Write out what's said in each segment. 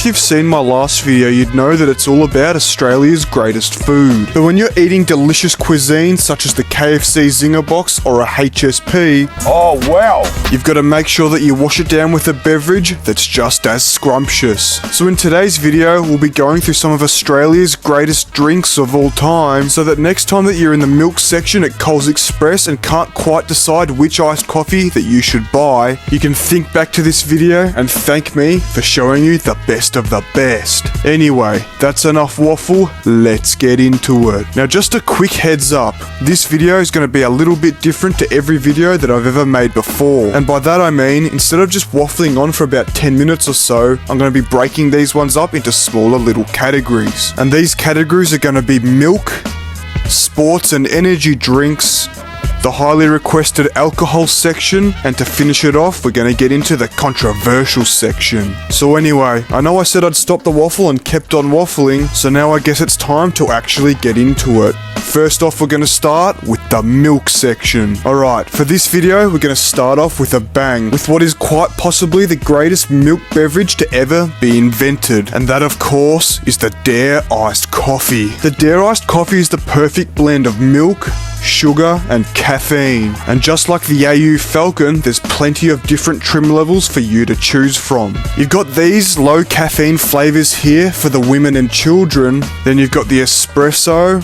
if you've seen my last video, you'd know that it's all about Australia's greatest food. But when you're eating delicious cuisine such as the KFC Zinger Box or a HSP, oh wow, you've got to make sure that you wash it down with a beverage that's just as scrumptious. So in today's video, we'll be going through some of Australia's greatest drinks of all time, so that next time that you're in the milk section at Coles Express and can't quite decide which iced coffee that you should buy, you can think back to this video and thank me for showing you the best of the best. Anyway, that's enough waffle, let's get into it. Now just a quick heads up, this video is going to be a little bit different to every video that I've ever made before. And by that I mean, instead of just waffling on for about 10 minutes or so, I'm going to be breaking these ones up into smaller little categories. And these categories are going to be milk, sports and energy drinks, the highly requested alcohol section, and to finish it off, we're going to get into the controversial section. So anyway, I know I said I'd stop the waffle and kept on waffling, so now I guess it's time to actually get into it. First off, we're going to start with the milk section. Alright, for this video, we're going to start off with a bang, with what is quite possibly the greatest milk beverage to ever be invented. And that, of course, is the Dare Iced Coffee. The Dare Iced Coffee is the perfect blend of milk, sugar and caffeine. And just like the AU Falcon, there's plenty of different trim levels for you to choose from. You've got these low caffeine flavors here for the women and children. Then you've got the espresso,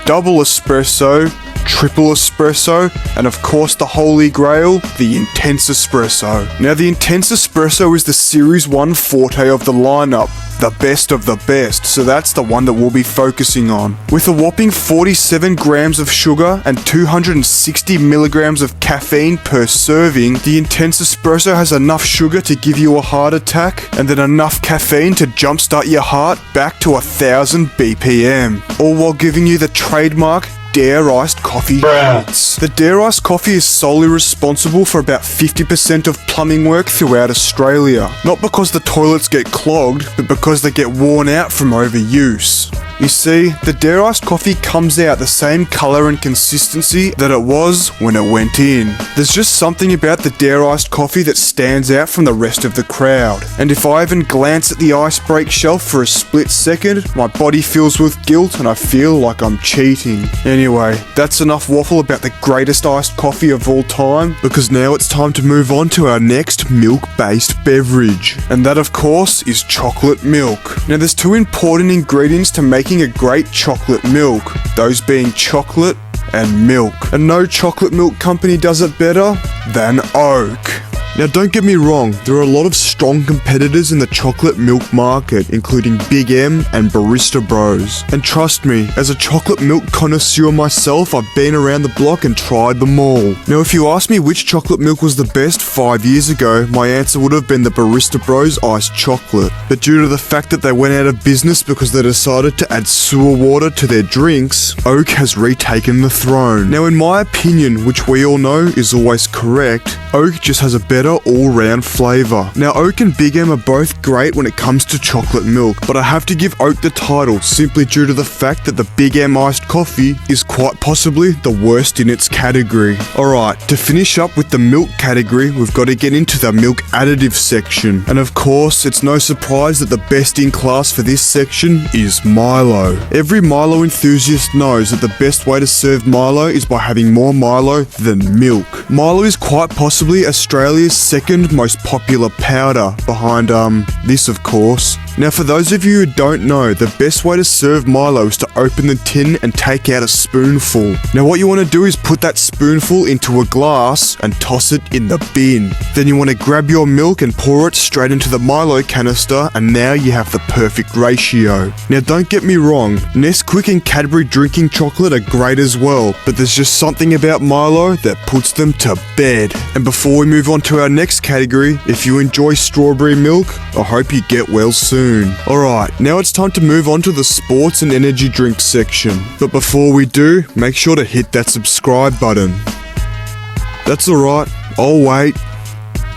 double espresso, triple espresso, and of course the holy grail, the intense espresso. Now the intense espresso is the Series 1 forte of the lineup, the best of the best, so that's the one that we'll be focusing on. With a whopping 47 grams of sugar and 260 milligrams of caffeine per serving, the intense espresso has enough sugar to give you a heart attack, and then enough caffeine to jumpstart your heart back to 1000 BPM, all while giving you the trademark Dare Iced Coffee hits. The Dare Iced Coffee is solely responsible for about 50% of plumbing work throughout Australia. Not because the toilets get clogged, but because they get worn out from overuse. You see, the Dare Iced Coffee comes out the same colour and consistency that it was when it went in. There's just something about the Dare Iced Coffee that stands out from the rest of the crowd. And if I even glance at the ice break shelf for a split second, my body fills with guilt and I feel like I'm cheating. Anyway, that's enough waffle about the greatest iced coffee of all time, because now it's time to move on to our next milk-based beverage. And that, of course, is chocolate milk. Now there's two important ingredients to making a great chocolate milk, those being chocolate and milk. And no chocolate milk company does it better than Oak. Now don't get me wrong, there are a lot of strong competitors in the chocolate milk market, including Big M and Barista Bros. And trust me, as a chocolate milk connoisseur myself, I've been around the block and tried them all. Now if you asked me which chocolate milk was the best 5 years ago, my answer would have been the Barista Bros iced chocolate. But due to the fact that they went out of business because they decided to add sewer water to their drinks, Oak has retaken the throne. Now in my opinion, which we all know is always correct, Oak just has a better all-round flavour. Now Oak and Big M are both great when it comes to chocolate milk, but I have to give Oak the title simply due to the fact that the Big M iced coffee is quite possibly the worst in its category. Alright, to finish up with the milk category, we've got to get into the milk additive section. And of course, it's no surprise that the best in class for this section is Milo. Every Milo enthusiast knows that the best way to serve Milo is by having more Milo than milk. Milo is quite possibly Australia's second most popular powder, behind this of course. Now for those of you who don't know, the best way to serve Milo is to open the tin and take out a spoonful. Now what you want to do is put that spoonful into a glass and toss it in the bin. Then you want to grab your milk and pour it straight into the Milo canister, and now you have the perfect ratio. Now don't get me wrong, Nesquik and Cadbury drinking chocolate are great as well, but there's just something about Milo that puts them to bed. And before we move on to our next category, if you enjoy strawberry milk, I hope you get well soon. Alright, now it's time to move on to the sports and energy drink section. But before we do, make sure to hit that subscribe button. That's alright, I'll wait.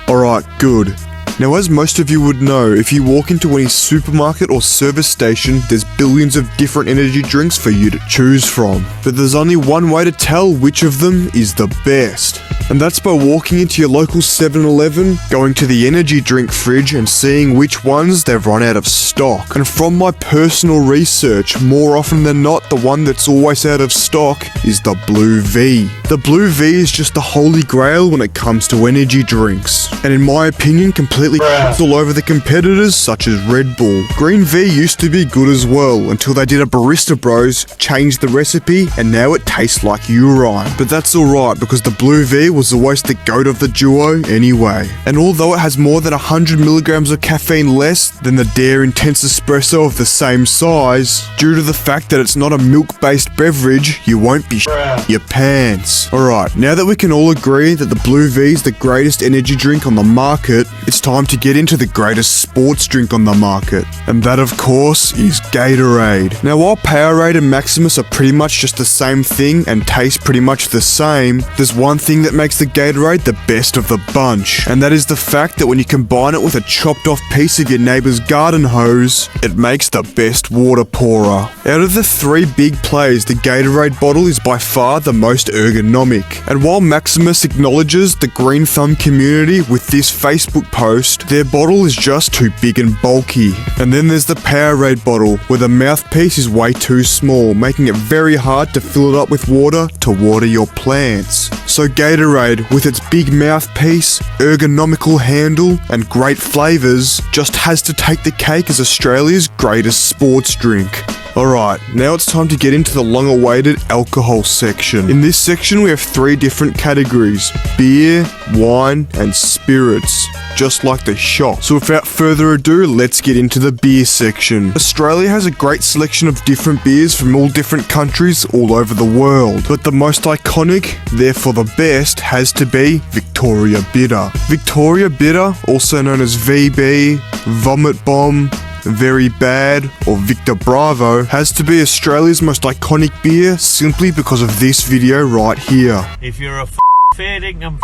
Alright, good. Now, as most of you would know, if you walk into any supermarket or service station, there's billions of different energy drinks for you to choose from. But there's only one way to tell which of them is the best. And that's by walking into your local 7-Eleven, going to the energy drink fridge and seeing which ones they've run out of stock. And from my personal research, more often than not, the one that's always out of stock is the Blue V. The Blue V is just the holy grail when it comes to energy drinks, and in my opinion completely all over the competitors such as Red Bull. Green V used to be good as well, until they did a Barista Bros, changed the recipe, and now it tastes like urine. But that's alright, because the Blue V was always the goat of the duo anyway. And although it has more than 100 milligrams of caffeine less than the Dare Intense Espresso of the same size, due to the fact that it's not a milk-based beverage, you won't be your pants. Alright, now that we can all agree that the Blue V is the greatest energy drink on the market, it's time to get into the greatest sports drink on the market. And that, of course, is Gatorade. Now, while Powerade and Maximus are pretty much just the same thing and taste pretty much the same, there's one thing that makes the Gatorade the best of the bunch, and that is the fact that when you combine it with a chopped off piece of your neighbor's garden hose, it makes the best water pourer. Out of the three big players, the Gatorade bottle is by far the most ergonomic. And while Maximus acknowledges the Green Thumb community with this Facebook post, their bottle is just too big and bulky. And then there's the Powerade bottle, where the mouthpiece is way too small, making it very hard to fill it up with water to water your plants. So Gatorade, with its big mouthpiece, ergonomical handle, and great flavours, just has to take the cake as Australia's greatest sports drink. Alright, now it's time to get into the long-awaited alcohol section. In this section we have three different categories: beer, wine, and spirits, just like the shop. So without further ado, let's get into the beer section. Australia has a great selection of different beers from all different countries all over the world, but the most iconic, therefore the best, has to be Victoria Bitter. Victoria Bitter, also known as VB, Vomit Bomb, Very Bad, or Victor Bravo, has to be Australia's most iconic beer simply because of this video right here. If you're a fair dinkum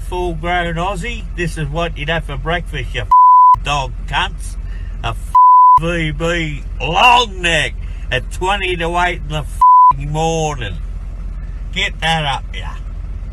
full-grown Aussie, this is what you'd have for breakfast, you dog cunts. A VB long neck at 20 to 8 in the morning. Get that up, yeah.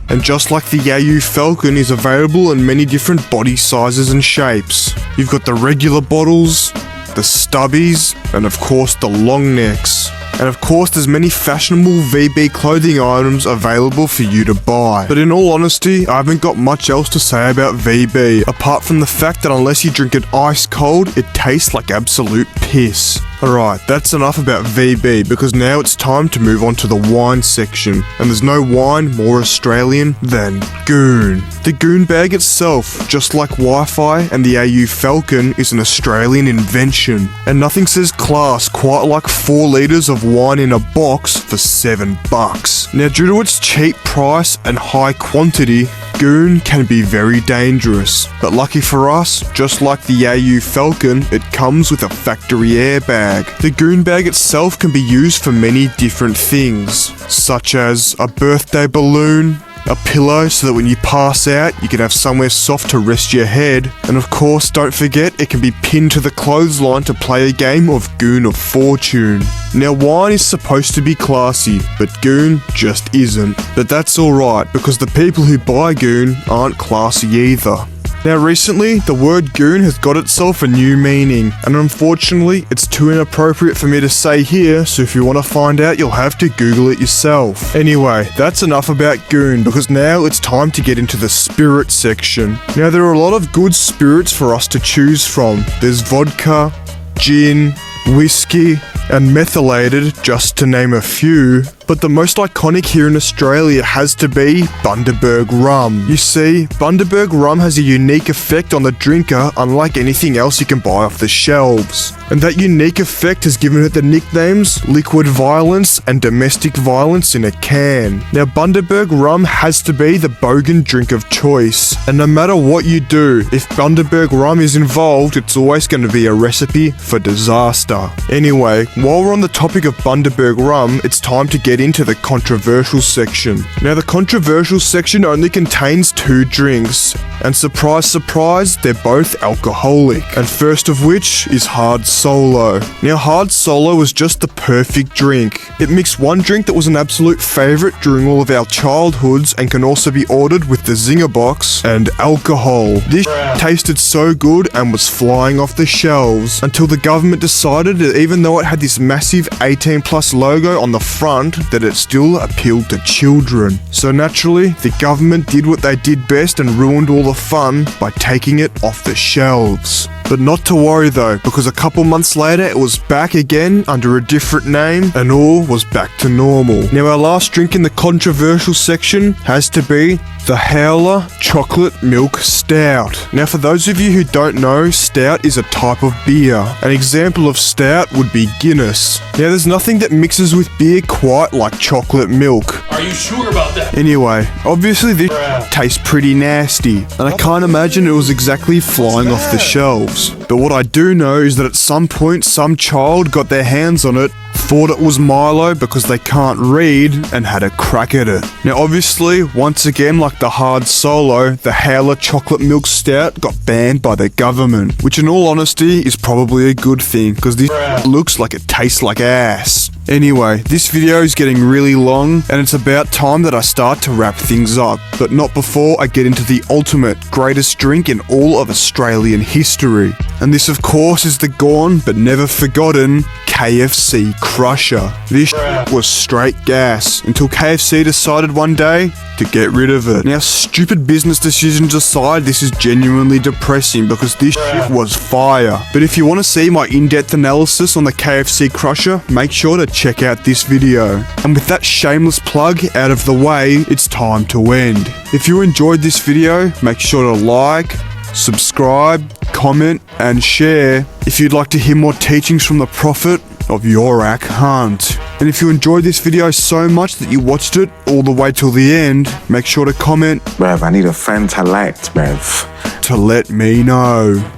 And just like the AU Falcon is available in many different body sizes and shapes. You've got the regular bottles, the stubbies, and of course the long necks. And of course there's many fashionable VB clothing items available for you to buy. But in all honesty, I haven't got much else to say about VB, apart from the fact that unless you drink it ice cold, it tastes like absolute piss. Alright, that's enough about VB, because now it's time to move on to the wine section. And there's no wine more Australian than Goon. The Goon bag itself, just like Wi-Fi and the AU Falcon, is an Australian invention. And nothing says class quite like 4 litres of wine in a box for $7. Now, due to its cheap price and high quantity, Goon can be very dangerous, but lucky for us, just like the AU Falcon, it comes with a factory airbag. The Goon bag itself can be used for many different things, such as a birthday balloon, a pillow so that when you pass out, you can have somewhere soft to rest your head, and of course, don't forget, it can be pinned to the clothesline to play a game of Goon of Fortune. Now, wine is supposed to be classy, but Goon just isn't. But that's alright, because the people who buy Goon aren't classy either. Now recently, the word goon has got itself a new meaning, and unfortunately, it's too inappropriate for me to say here, so if you want to find out, you'll have to Google it yourself. Anyway, that's enough about goon, because now it's time to get into the spirit section. Now there are a lot of good spirits for us to choose from. There's vodka, gin, whiskey, and methylated, just to name a few. But the most iconic here in Australia has to be Bundaberg rum. You see, Bundaberg rum has a unique effect on the drinker unlike anything else you can buy off the shelves. And that unique effect has given it the nicknames Liquid Violence and Domestic Violence in a can. Now, Bundaberg rum has to be the bogan drink of choice. And no matter what you do, if Bundaberg rum is involved, it's always going to be a recipe for disaster. Anyway, while we're on the topic of Bundaberg rum, it's time to get get into the controversial section. Now the controversial section only contains 2 drinks, and surprise surprise, they're both alcoholic, and first of which is Hard Solo. Now Hard Solo was just the perfect drink. It mixed one drink that was an absolute favourite during all of our childhoods and can also be ordered with the Zinger box, and alcohol. This tasted so good and was flying off the shelves until the government decided that even though it had this massive 18 plus logo on the front, that it still appealed to children. So naturally, the government did what they did best and ruined all the fun by taking it off the shelves. But not to worry though, because a couple months later it was back again under a different name and all was back to normal. Now our last drink in the controversial section has to be the Howler Chocolate Milk Stout. Now for those of you who don't know, stout is a type of beer. An example of stout would be Guinness. Now there's nothing that mixes with beer quite like chocolate milk. Are you sure about that? Anyway, obviously this tastes pretty nasty, and I can't imagine it was exactly flying off the shelves. But what I do know is that at some point some child got their hands on it, thought it was Milo because they can't read, and had a crack at it. Now obviously, once again like the Hard Solo, the Howler Chocolate Milk Stout got banned by the government, which in all honesty is probably a good thing because this looks like it tastes like ass. Anyway, this video is getting really long and it's about time that I start to wrap things up, but not before I get into the ultimate greatest drink in all of Australian history. And this of course is the gone but never forgotten KFC Crusher. This was straight gas until KFC decided one day to get rid of it. Now stupid business decisions aside, this is genuinely depressing because this shit was fire. But if you want to see my in-depth analysis on the KFC Crusher, make sure to check out this video. And with that shameless plug out of the way, it's time to end. If you enjoyed this video, make sure to like, subscribe, comment and share if you'd like to hear more teachings from the Prophet of Yorak Hunt. And if you enjoyed this video so much that you watched it all the way till the end, make sure to comment, Bruv, I need a friend to let, bruv. to let me know.